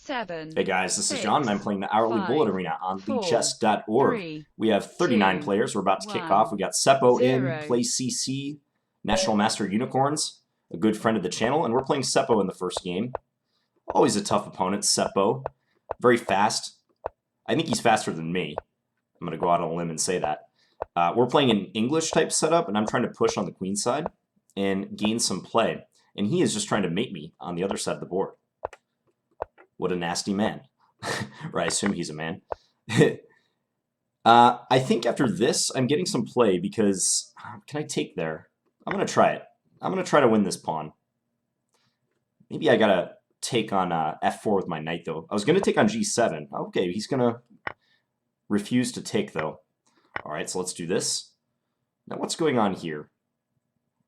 7, Hey guys, this is John, and I'm 6, playing the Hourly Bullet 5, Arena on 4, Lichess.org. 3, We have 39 2, players. We're about to kick off. 1, We got Sepo in, 0. play CC, National Master Unicorns, a good friend of the channel, and we're playing Sepo in the first game. Always a tough opponent, Sepo. Very fast. I think he's faster than me. I'm going to go out on a limb and say that. We're playing an English-type setup, and I'm trying to push on the queen side and gain some play. And he is just trying to mate me on the other side of the board. What a nasty man. Or I assume he's a man. I think after this, I'm getting some play because... Can I take there? I'm going to try it. I'm going to try to win this pawn. Maybe I got to take on f4 with my knight, though. I was going to take on g7. Okay, he's going to refuse to take, though. All right, so let's do this. Now, what's going on here?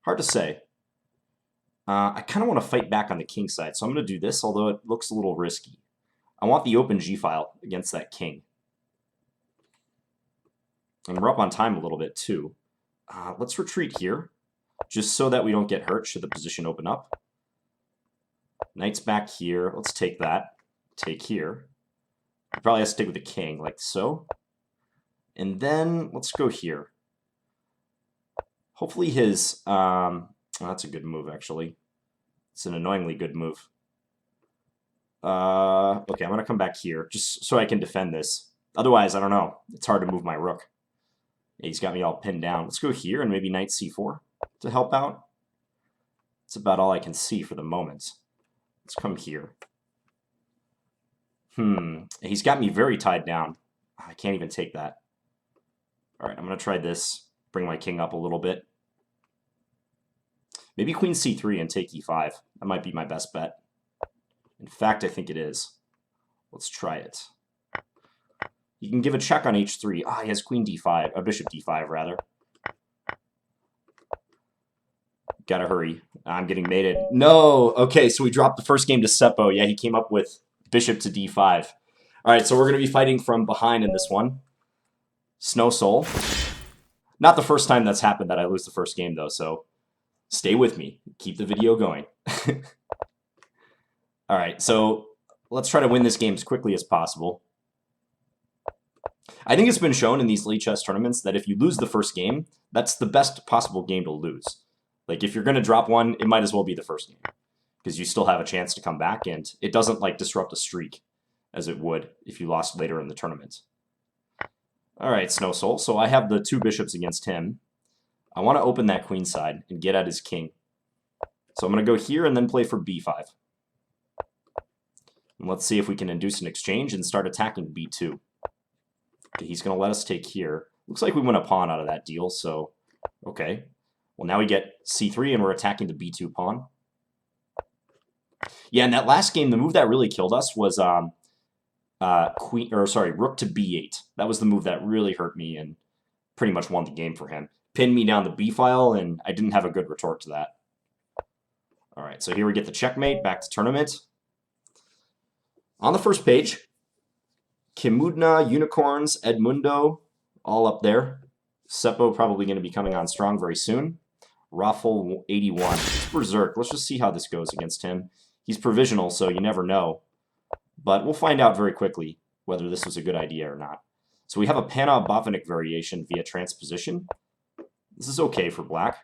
Hard to say. I kind of want to fight back on the king side, so I'm going to do this, although it looks a little risky. I want the open g-file against that king. And we're up on time a little bit, too. Let's retreat here, just so that we don't get hurt should the position open up. Knight's back here. Let's take that. Take here. Probably have to stick with the king, like so. And then let's go here. Hopefully his... well, that's a good move, actually. It's an annoyingly good move. Okay, I'm going to come back here, just so I can defend this. Otherwise, I don't know. It's hard to move my rook. Yeah, he's got me all pinned down. Let's go here and maybe knight c4 to help out. That's about all I can see for the moment. Let's come here. He's got me very tied down. I can't even take that. All right, I'm going to try this. Bring my king up a little bit. Maybe queen c3 and take e5. That might be my best bet. In fact, I think it is. Let's try it. You can give a check on h3. He has queen d5, bishop d5, rather. Gotta hurry. I'm getting mated. No! Okay, so we dropped the first game to Sepo. Yeah, he came up with bishop to d5. All right, so we're going to be fighting from behind in this one. Snow Soul. Not the first time that's happened that I lose the first game, though, so stay with me. Keep the video going. All right, so let's try to win this game as quickly as possible. I think it's been shown in these Lichess tournaments that if you lose the first game, that's the best possible game to lose. Like, if you're going to drop one, it might as well be the first game, because you still have a chance to come back, and it doesn't, like, disrupt a streak as it would if you lost later in the tournament. All right, Snow Soul. So I have the two bishops against him. I want to open that queen side and get at his king. So I'm going to go here and then play for b5. And let's see if we can induce an exchange and start attacking b2. Okay, he's going to let us take here. Looks like we win a pawn out of that deal, so okay. Well, now we get c3 and we're attacking the b2 pawn. Yeah, in that last game, the move that really killed us was rook to b8. That was the move that really hurt me and pretty much won the game for him. Pinned me down the b-file, and I didn't have a good retort to that. All right, so here we get the checkmate, back to tournament. On the first page, Kimoodna, Unicorns, Edmundo, all up there. Sepo probably going to be coming on strong very soon. Raffle 81. It's Berserk. Let's just see how this goes against him. He's provisional, so you never know. But we'll find out very quickly whether this was a good idea or not. So we have a Panna-Botvinnik variation via transposition. This is okay for black.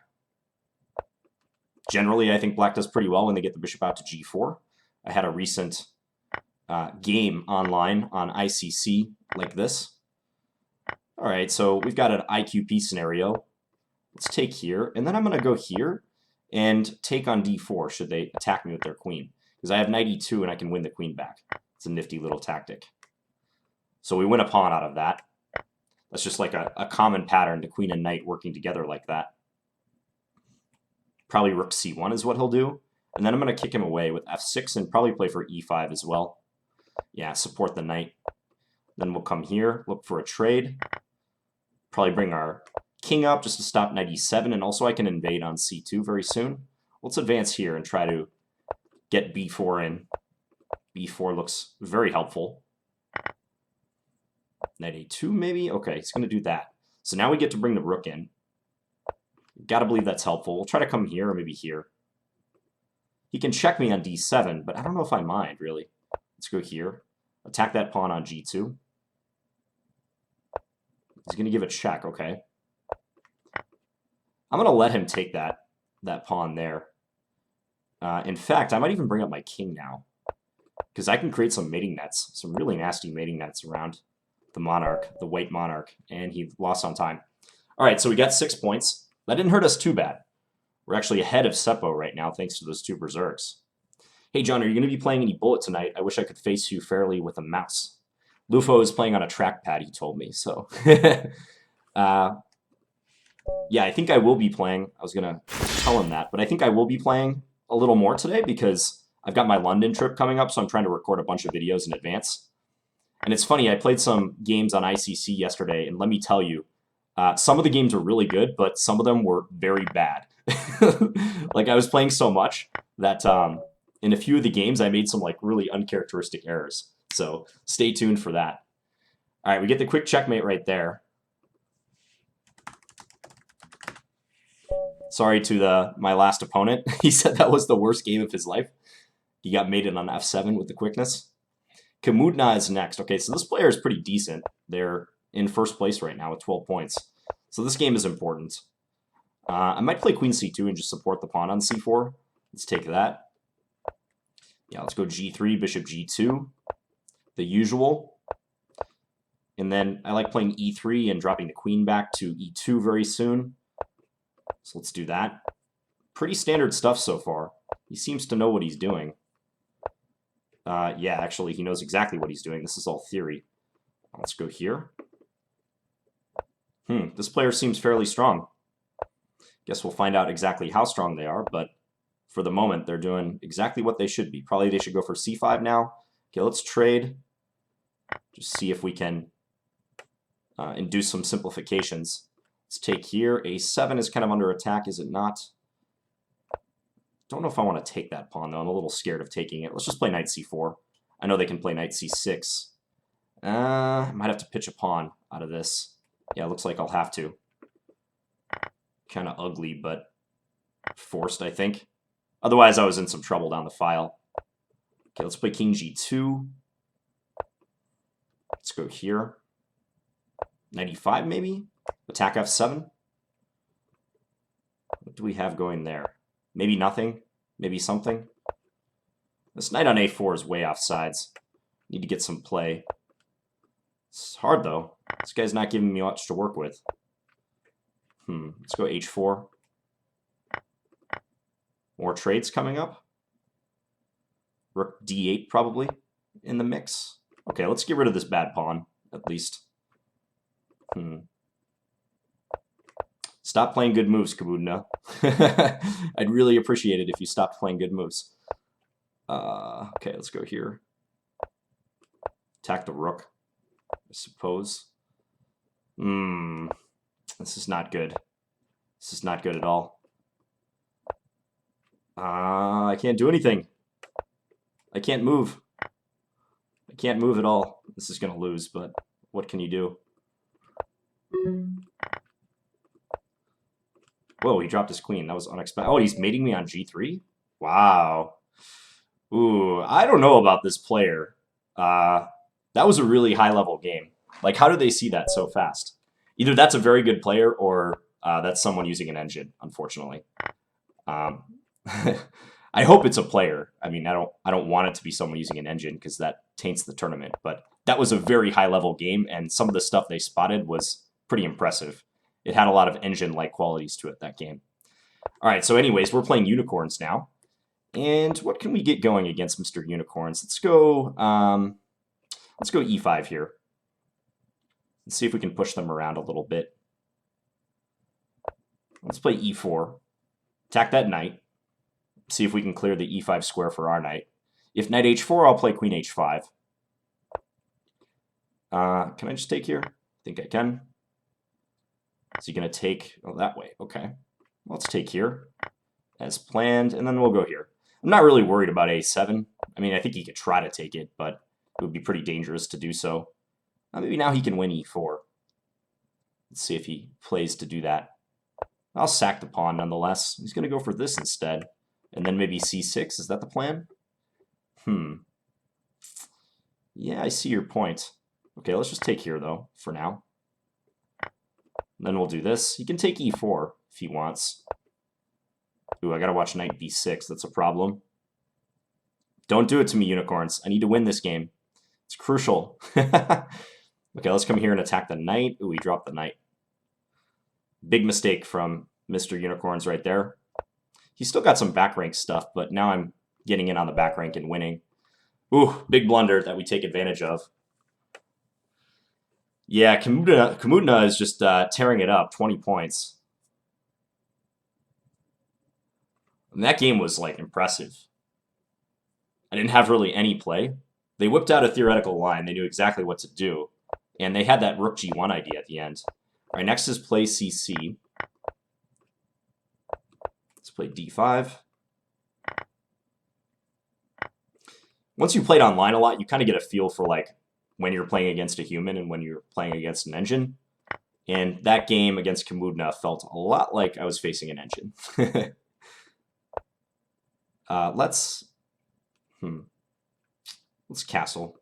Generally, I think black does pretty well when they get the bishop out to g4. I had a recent game online on ICC like this. All right, so we've got an IQP scenario. Let's take here, and then I'm going to go here and take on d4 should they attack me with their queen, because I have knight e2 and I can win the queen back. It's a nifty little tactic. So we win a pawn out of that. That's just like a common pattern, the queen and knight working together like that. Probably rook c1 is what he'll do. And then I'm going to kick him away with f6 and probably play for e5 as well. Yeah, support the knight. Then we'll come here, look for a trade. Probably bring our king up just to stop knight e7, and also I can invade on c2 very soon. Let's advance here and try to get b4 in. b4 looks very helpful. Knight a2 maybe? Okay, he's going to do that. So now we get to bring the rook in. Gotta believe that's helpful. We'll try to come here or maybe here. He can check me on d7, but I don't know if I mind, really. Let's go here. Attack that pawn on g2. He's going to give a check, okay. I'm going to let him take that pawn there. In fact, I might even bring up my king now, because I can create some mating nets, some really nasty mating nets around the monarch, the white monarch, and he lost on time. All right, so we got 6 points. That didn't hurt us too bad. We're actually ahead of Sepo right now, thanks to those 2 berserks. Hey, John, are you going to be playing any bullet tonight? I wish I could face you fairly with a mouse. Lufo is playing on a trackpad, he told me, so... yeah, I think I will be playing. I was going to tell him that, but I think I will be playing a little more today because I've got my London trip coming up, so I'm trying to record a bunch of videos in advance. And it's funny, I played some games on ICC yesterday, and let me tell you, some of the games were really good, but some of them were very bad. Like, I was playing so much that in a few of the games, I made some like really uncharacteristic errors. So stay tuned for that. All right, we get the quick checkmate right there. Sorry to my last opponent. He said that was the worst game of his life. He got mated on f7 with the quickness. Kimoodna is next. Okay, so this player is pretty decent. They're in first place right now with 12 points. So this game is important. I might play queen c2 and just support the pawn on c4. Let's take that. Yeah, let's go g3, bishop g2. The usual. And then I like playing e3 and dropping the queen back to e2 very soon. So let's do that. Pretty standard stuff so far. He seems to know what he's doing. Yeah, actually, he knows exactly what he's doing. This is all theory. Let's go here. This player seems fairly strong. Guess we'll find out exactly how strong they are, but for the moment, they're doing exactly what they should be. Probably they should go for c5 now. Okay, let's trade. Just see if we can induce some simplifications. Let's take here. a7 is kind of under attack, is it not? Don't know if I want to take that pawn, though. I'm a little scared of taking it. Let's just play knight c4. I know they can play knight c6. I might have to pitch a pawn out of this. Yeah, looks like I'll have to. Kind of ugly, but forced, I think. Otherwise, I was in some trouble down the file. Okay, let's play king g2. Let's go here. Knight e5, maybe? Attack f7. What do we have going there? Maybe nothing. Maybe something. This knight on a4 is way off sides. Need to get some play. It's hard, though. This guy's not giving me much to work with. Let's go h4. More trades coming up. Rook d8 probably in the mix. Okay, let's get rid of this bad pawn, at least. Stop playing good moves, Kimoodna. I'd really appreciate it if you stopped playing good moves. Okay, let's go here. Attack the rook, I suppose. This is not good. This is not good at all. I can't do anything. I can't move. I can't move at all. This is going to lose, but what can you do? Whoa, he dropped his queen. That was unexpected. Oh, he's mating me on g3? Wow. Ooh, I don't know about this player. That was a really high-level game. Like, how do they see that so fast? Either that's a very good player or that's someone using an engine, unfortunately. I hope it's a player. I mean, I don't want it to be someone using an engine because that taints the tournament. But that was a very high-level game, and some of the stuff they spotted was pretty impressive. It had a lot of engine-like qualities to it, that game. All right, so anyways, we're playing Unicorns now. And what can we get going against Mr. Unicorns? Let's go e5 here. Let's see if we can push them around a little bit. Let's play e4. Attack that knight. See if we can clear the e5 square for our knight. If knight h4, I'll play queen h5. Can I just take here? I think I can. Is he going to take that way? Okay. Let's take here as planned, and then we'll go here. I'm not really worried about a7. I mean, I think he could try to take it, but it would be pretty dangerous to do so. Maybe now he can win e4. Let's see if he plays to do that. I'll sack the pawn nonetheless. He's going to go for this instead. And then maybe c6. Is that the plan? Yeah, I see your point. Okay, let's just take here, though, for now. Then we'll do this. He can take e4 if he wants. Ooh, I gotta watch knight b6. That's a problem. Don't do it to me, unicorns. I need to win this game. It's crucial. Okay, let's come here and attack the knight. Ooh, he dropped the knight. Big mistake from Mr. Unicorns right there. He's still got some back rank stuff, but now I'm getting in on the back rank and winning. Ooh, big blunder that we take advantage of. Yeah, Kimoodna is just tearing it up, 20 points. And that game was, like, impressive. I didn't have really any play. They whipped out a theoretical line. They knew exactly what to do. And they had that rook g1 idea at the end. All right, next is play cc. Let's play d5. Once you played online a lot, you kind of get a feel for, like, when you're playing against a human and when you're playing against an engine. And that game against Kimoodna felt a lot like I was facing an engine. Let's castle.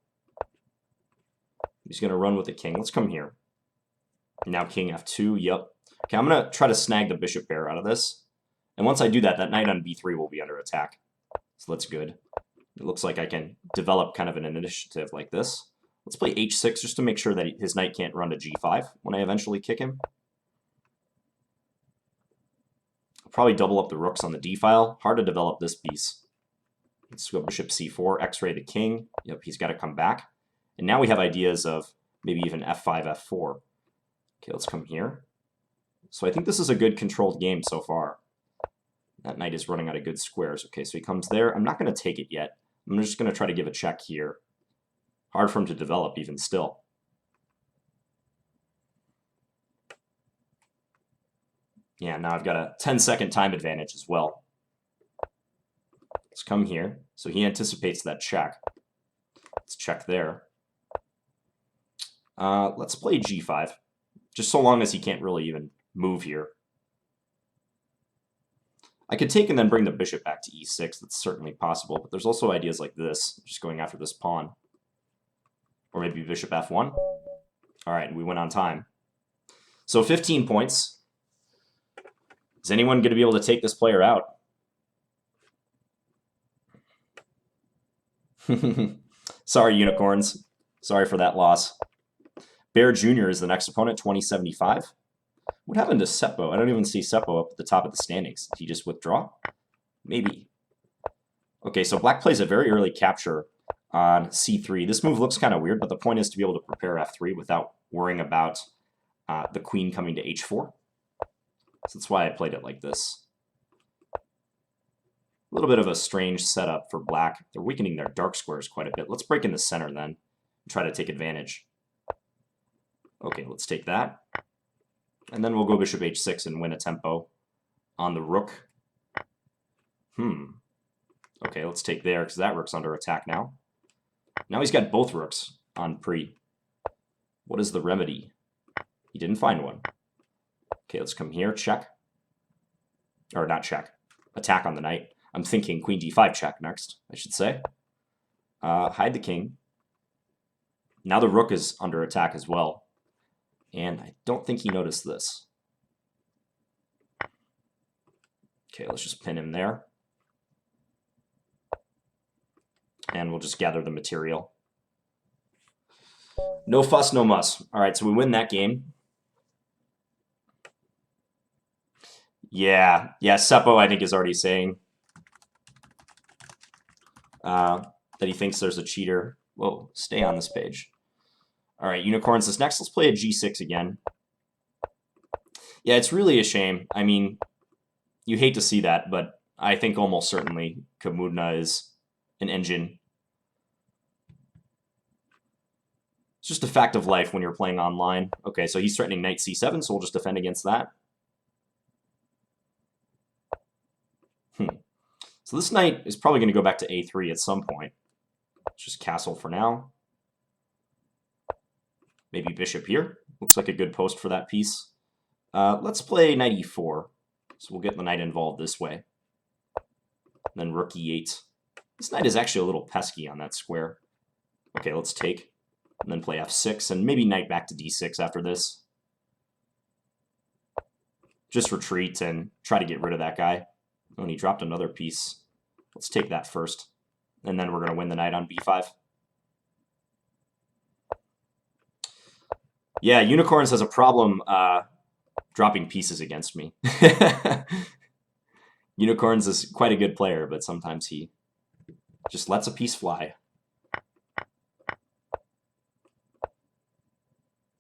He's going to run with the king. Let's come here. Now king f2, yep. Okay, I'm going to try to snag the bishop pair out of this. And once I do that, that knight on b3 will be under attack. So that's good. It looks like I can develop kind of an initiative like this. Let's play h6 just to make sure that his knight can't run to g5 when I eventually kick him. I'll probably double up the rooks on the d file. Hard to develop this piece. Let's go bishop c4, x-ray the king. Yep, he's got to come back. And now we have ideas of maybe even f5, f4. Okay, let's come here. So I think this is a good controlled game so far. That knight is running out of good squares. Okay, so he comes there. I'm not going to take it yet. I'm just going to try to give a check here. Hard for him to develop even still. Yeah, now I've got a 10-second time advantage as well. Let's come here. So he anticipates that check. Let's check there. Let's play g5. Just so long as he can't really even move here. I could take and then bring the bishop back to e6. That's certainly possible. But there's also ideas like this, just going after this pawn. Or maybe bishop f1. All right, we went on time. So 15 points. Is anyone going to be able to take this player out? Sorry, unicorns. Sorry for that loss. Bear Jr. is the next opponent, 2075. What happened to Sepo? I don't even see Sepo up at the top of the standings. Did he just withdraw? Maybe. Okay, so black plays a very early capture on c3. This move looks kind of weird, but the point is to be able to prepare f3 without worrying about the queen coming to h4. So that's why I played it like this. A little bit of a strange setup for black. They're weakening their dark squares quite a bit. Let's break in the center then and try to take advantage. Okay, let's take that. And then we'll go bishop h6 and win a tempo on the rook. Okay, let's take there because that rook's under attack now. Now he's got both rooks on pre. What is the remedy? He didn't find one. Okay, let's come here, check. Or not check. Attack on the knight. I'm thinking queen d5 check next, I should say. Hide the king. Now the rook is under attack as well. And I don't think he noticed this. Okay, let's just pin him there. And we'll just gather the material. No fuss, no muss. All right, so we win that game. Yeah, Sepo, I think, is already saying that he thinks there's a cheater. Whoa, stay on this page. All right, unicorns is next. Let's play a g6 again. Yeah, it's really a shame. I mean, you hate to see that, but I think almost certainly Kimoodna is an engine. It's just a fact of life when you're playing online. Okay, so he's threatening knight c7, so we'll just defend against that. So this knight is probably going to go back to a3 at some point. Let's just castle for now. Maybe bishop here. Looks like a good post for that piece. Let's play knight e4. So we'll get the knight involved this way. Then rook e8. This knight is actually a little pesky on that square. Okay, let's take, and then play f6, and maybe knight back to d6 after this. Just retreat and try to get rid of that guy. Oh, and he dropped another piece. Let's take that first, and then we're going to win the knight on b5. Yeah, Unicorns has a problem dropping pieces against me. Unicorns is quite a good player, but sometimes he just lets a piece fly.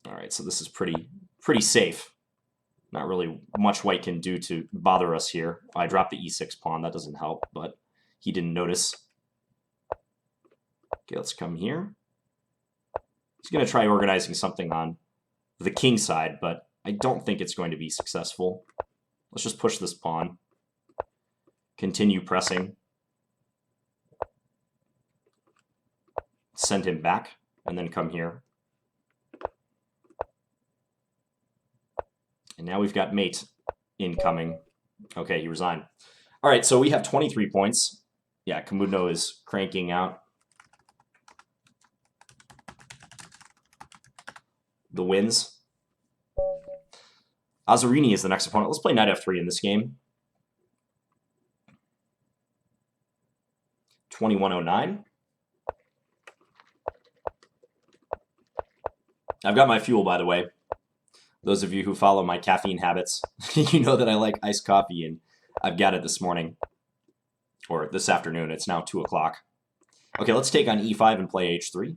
All right, so this is pretty safe. Not really much white can do to bother us here. I dropped the e6 pawn. That doesn't help, but he didn't notice. Okay, let's come here. He's going to try organizing something on the king side, but I don't think it's going to be successful. Let's just push this pawn. Continue pressing. Send him back, and then come here. And now we've got mate incoming. Okay, he resigned. All right, so we have 23 points. Yeah, Kimoodna is cranking out the wins. Azzurrini is the next opponent. Let's play knight f3 in this game. 2109. I've got my fuel, by the way. Those of you who follow my caffeine habits, you know that I like iced coffee, and I've got it this morning. Or this afternoon. It's now 2 o'clock. Okay, let's take on e5 and play h3.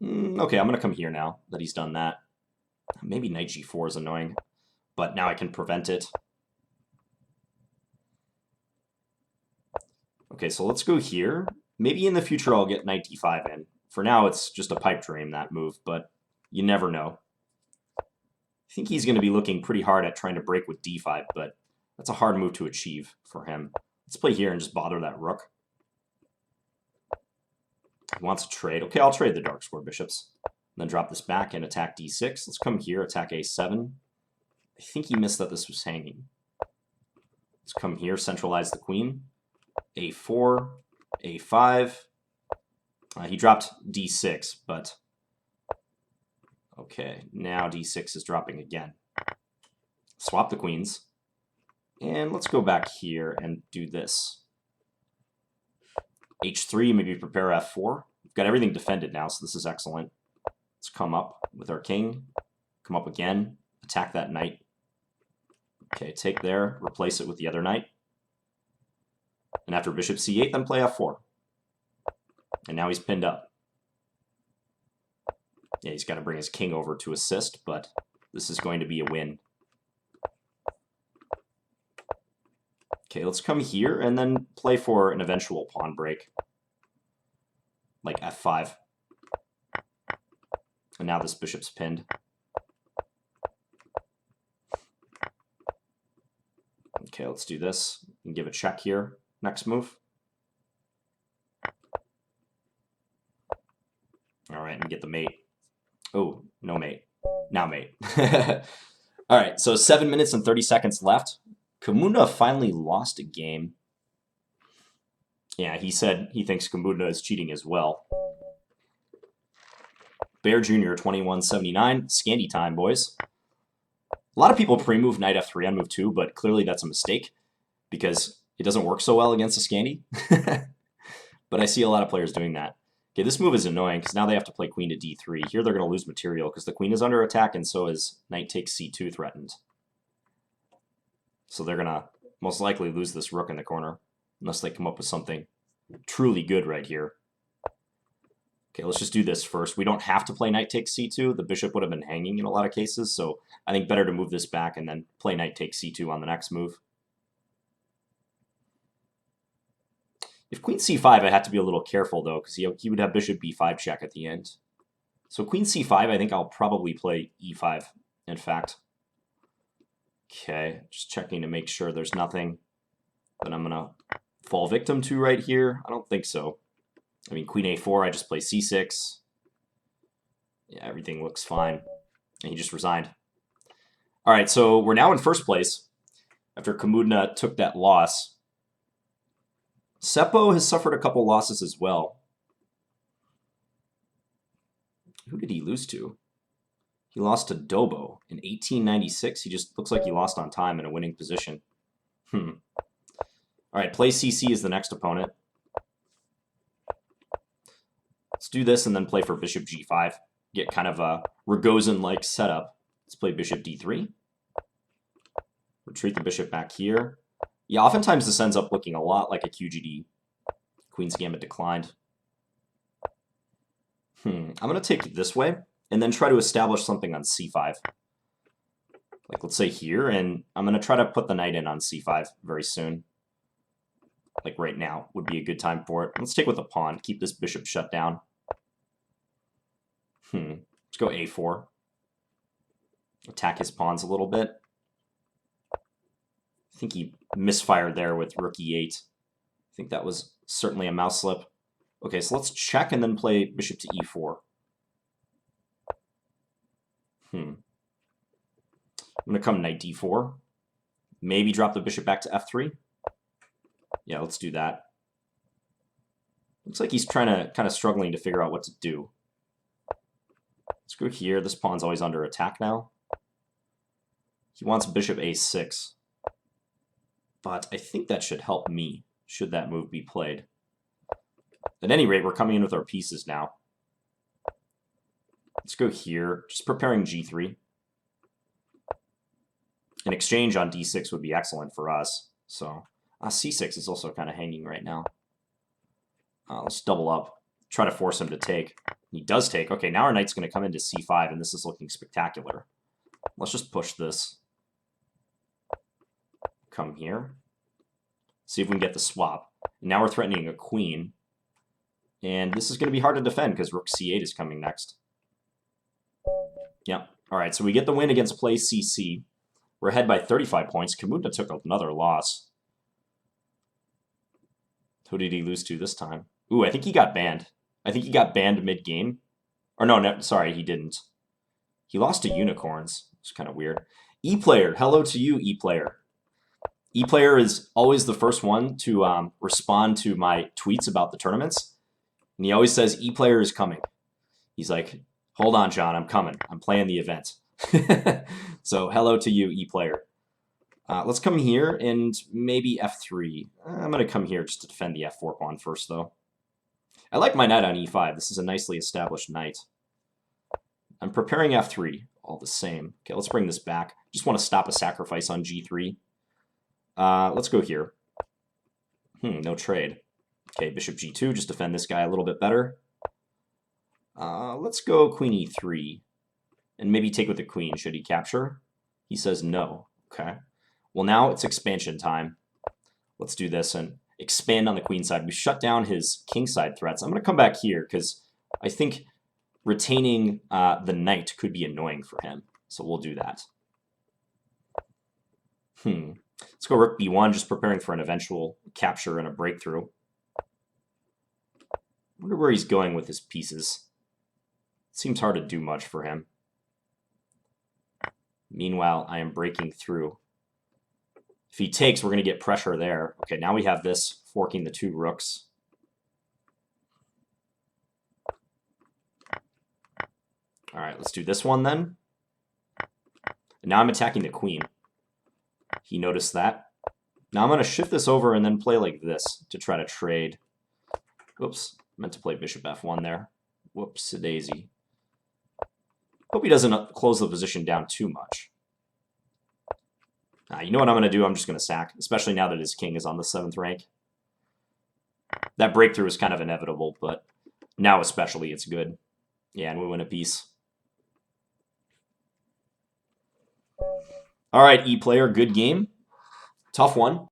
Okay, I'm going to come here now that he's done that. Maybe knight g4 is annoying, but now I can prevent it. Okay, so let's go here. Maybe in the future I'll get knight d5 in. For now, it's just a pipe dream, that move, but you never know. I think he's going to be looking pretty hard at trying to break with d5, but that's a hard move to achieve for him. Let's play here and just bother that rook. He wants a trade. Okay, I'll trade the dark square bishops. Then drop this back and attack d6. Let's come here, attack a7. I think he missed that this was hanging. Let's come here, centralize the queen. a4, a5. He dropped d6, but... Okay, now d6 is dropping again. Swap the queens. And let's go back here and do this. h3, maybe prepare f4. We've got everything defended now, so this is excellent. Let's come up with our king. Come up again. Attack that knight. Okay, take there. Replace it with the other knight. And after bishop c8, then play f4. And now he's pinned up. Yeah, he's got to bring his king over to assist, but this is going to be a win. Okay, let's come here and then play for an eventual pawn break. Like f5. And now this bishop's pinned. Okay, let's do this and give a check here. Next move. All right, and get the mate. Oh, no mate. Now mate. All right, so 7 minutes and 30 seconds left. Kimoodna finally lost a game. Yeah, he said he thinks Kimoodna is cheating as well. Bear Jr. 2179. Scandy time, boys. A lot of people pre-move knight f3 on move 2, but clearly that's a mistake because it doesn't work so well against a Scandy. But I see a lot of players doing that. Okay, this move is annoying because now they have to play queen to d3. Here they're going to lose material because the queen is under attack and so is knight takes c2 threatened. So they're going to most likely lose this rook in the corner unless they come up with something truly good right here. Okay, let's just do this first. We don't have to play knight takes c2. The bishop would have been hanging in a lot of cases, so I think better to move this back and then play knight takes c2 on the next move. If queen c5, I have to be a little careful, though, because he would have bishop b5 check at the end. So queen c5, I think I'll probably play e5, in fact. Okay, just checking to make sure there's nothing that I'm going to fall victim to right here. I don't think so. I mean, queen a4, I just play c6. Yeah, everything looks fine. And he just resigned. All right, so we're now in first place after Kimoodna took that loss. Sepo has suffered a couple losses as well. Who did he lose to? He lost to Dobo in 1896. He just looks like he lost on time in a winning position. All right, play CC is the next opponent. Let's do this and then play for bishop g5. Get kind of a Rogozin-like setup. Let's play bishop d3. Retreat the bishop back here. Yeah, oftentimes this ends up looking a lot like a QGD. Queen's Gambit declined. I'm going to take it this way and then try to establish something on c5. Like, let's say here, and I'm going to try to put the knight in on c5 very soon. Like right now would be a good time for it. Let's take with the pawn. Keep this bishop shut down. Let's go a4. Attack his pawns a little bit. I think he misfired there with rook e8. I think that was certainly a mouse slip. Okay, so let's check and then play bishop to e4. I'm going to come knight d4. Maybe drop the bishop back to f3. Yeah, let's do that. Looks like he's kind of struggling to figure out what to do. Let's go here. This pawn's always under attack now. He wants bishop a6. But I think that should help me, should that move be played. At any rate, we're coming in with our pieces now. Let's go here, just preparing g3. An exchange on d6 would be excellent for us. So c6 is also kind of hanging right now. Let's double up, try to force him to take. He does take. Okay, now our knight's going to come into c5, and this is looking spectacular. Let's just push this. Come here. See if we can get the swap. Now we're threatening a queen. And this is going to be hard to defend because rook c8 is coming next. Yep. All right, so we get the win against play CC. We're ahead by 35 points. Kimoodna took another loss. Who did he lose to this time? Ooh, I think he got banned. I think he got banned mid-game. Or no, sorry, he didn't. He lost to Unicorns. It's kind of weird. E-Player, hello to you, E-Player. E-Player is always the first one to respond to my tweets about the tournaments. And he always says, E-Player is coming. He's like, hold on, John, I'm coming. I'm playing the event. So hello to you, E-Player. Let's come here and maybe f3. I'm going to come here just to defend the f4 pawn first, though. I like my knight on e5. This is a nicely established knight. I'm preparing f3 all the same. Okay, let's bring this back. Just want to stop a sacrifice on g3. Let's go here. No trade. Okay, bishop g2, just defend this guy a little bit better. Let's go queen e3. And maybe take with the queen. Should he capture? He says no. Okay. Well, now it's expansion time. Let's do this and expand on the queen side. We shut down his king side threats. I'm going to come back here because I think retaining the knight could be annoying for him. So we'll do that. Let's go rook b1, just preparing for an eventual capture and a breakthrough. I wonder where he's going with his pieces. It seems hard to do much for him. Meanwhile, I am breaking through. If he takes, we're going to get pressure there. Okay, now we have this forking the two rooks. All right, let's do this one then. And now I'm attacking the queen. He noticed that. Now I'm going to shift this over and then play like this to try to trade. Oops, meant to play bishop f1 there. Whoops-a-daisy. Hope he doesn't close the position down too much. You know what I'm going to do? I'm just going to sack, especially now that his king is on the 7th rank. That breakthrough is kind of inevitable, but now especially it's good. Yeah, and we win a piece. All right, E-Player, good game. Tough one. All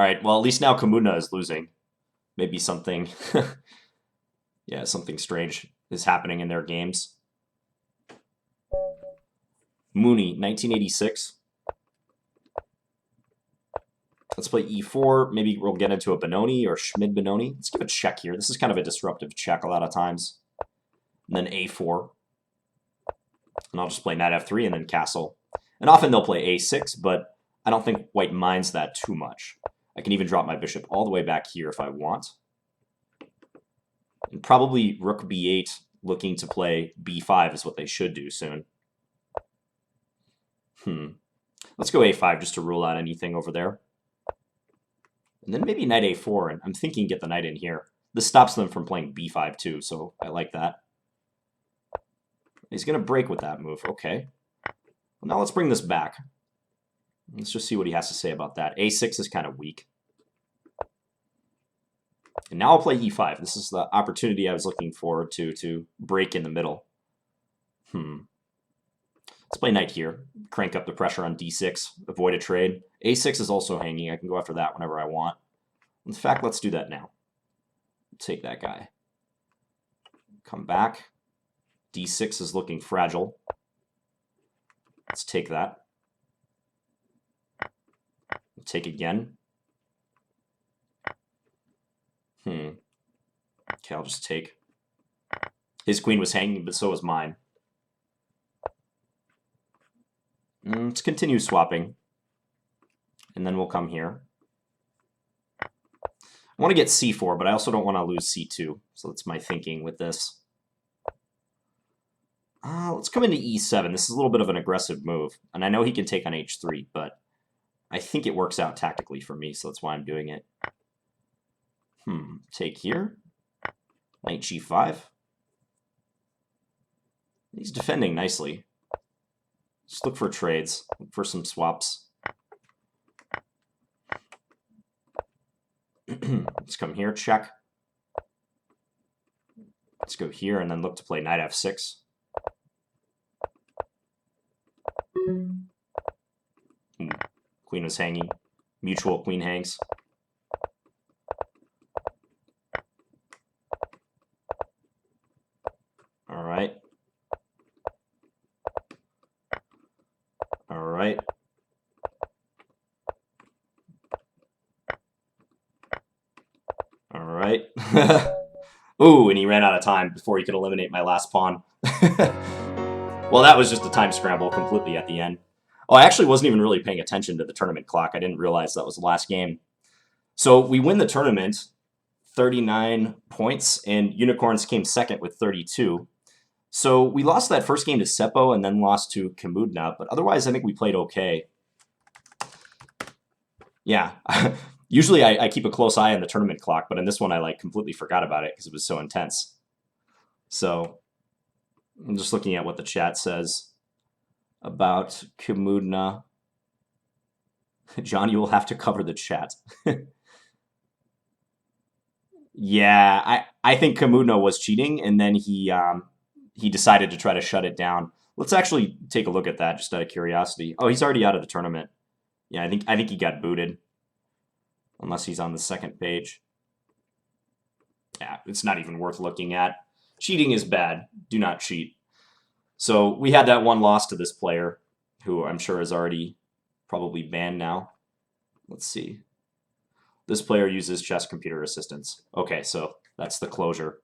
right, well, at least now Kimoodna is losing. Maybe something, yeah, something strange is happening in their games. Mooney, 1986. Let's play e4. Maybe we'll get into a Benoni or Schmid-Benoni. Let's give a check here. This is kind of a disruptive check a lot of times. And then a4. And I'll just play knight f3 and then castle. And often they'll play a6, but I don't think white minds that too much. I can even drop my bishop all the way back here if I want. And probably rook b8 looking to play b5 is what they should do soon. Let's go a5 just to rule out anything over there. And then maybe knight a4, and I'm thinking get the knight in here. This stops them from playing b5 too, so I like that. He's going to break with that move. Okay. Well, now let's bring this back. Let's just see what he has to say about that. a6 is kind of weak. And now I'll play e5. This is the opportunity I was looking forward to break in the middle. Let's play knight here. Crank up the pressure on d6. Avoid a trade. a6 is also hanging. I can go after that whenever I want. In fact, let's do that now. Take that guy. Come back. d6 is looking fragile. Let's take that. Take again. Okay, I'll just take. His queen was hanging, but so was mine. Let's continue swapping. And then we'll come here. I want to get c4, but I also don't want to lose c2. So that's my thinking with this. Let's come into e7. This is a little bit of an aggressive move. And I know he can take on h3, but I think it works out tactically for me, so that's why I'm doing it. Take here. Knight g5. He's defending nicely. Just look for trades. Look for some swaps. Let's come here, check. Let's go here and then look to play knight f6. Queen was hanging. Mutual queen hangs. All right. All right. All right. Ooh, and he ran out of time before he could eliminate my last pawn. Well, that was just a time scramble completely at the end. Oh, I actually wasn't even really paying attention to the tournament clock. I didn't realize that was the last game. So we win the tournament, 39 points, and Unicorns came second with 32. So we lost that first game to Sepo and then lost to Kimoodna, but otherwise I think we played okay. Yeah, usually I keep a close eye on the tournament clock, but in this one I completely forgot about it because it was so intense. So I'm just looking at what the chat says about Kimoodna. John, you will have to cover the chat. Yeah, I think Kimoodna was cheating, and then he decided to try to shut it down. Let's actually take a look at that just out of curiosity. Oh, he's already out of the tournament. Yeah, I think he got booted. Unless he's on the second page. Yeah, it's not even worth looking at. Cheating is bad. Do not cheat. So we had that one loss to this player, who I'm sure is already probably banned now. Let's see. This player uses chess computer assistance. Okay, so that's the closure.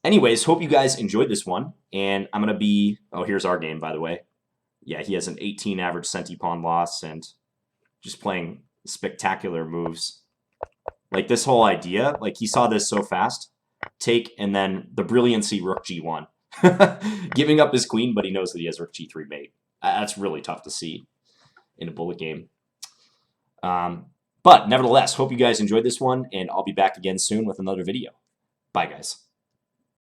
Anyways, hope you guys enjoyed this one. And I'm going to be... Oh, here's our game, by the way. Yeah, he has an 18 average centipawn loss and just playing spectacular moves. Like this whole idea, like he saw this so fast. Take, and then the brilliancy rook g1. Giving up his queen, but he knows that he has rook g3 mate. That's really tough to see in a bullet game. But nevertheless, hope you guys enjoyed this one, and I'll be back again soon with another video. Bye, guys.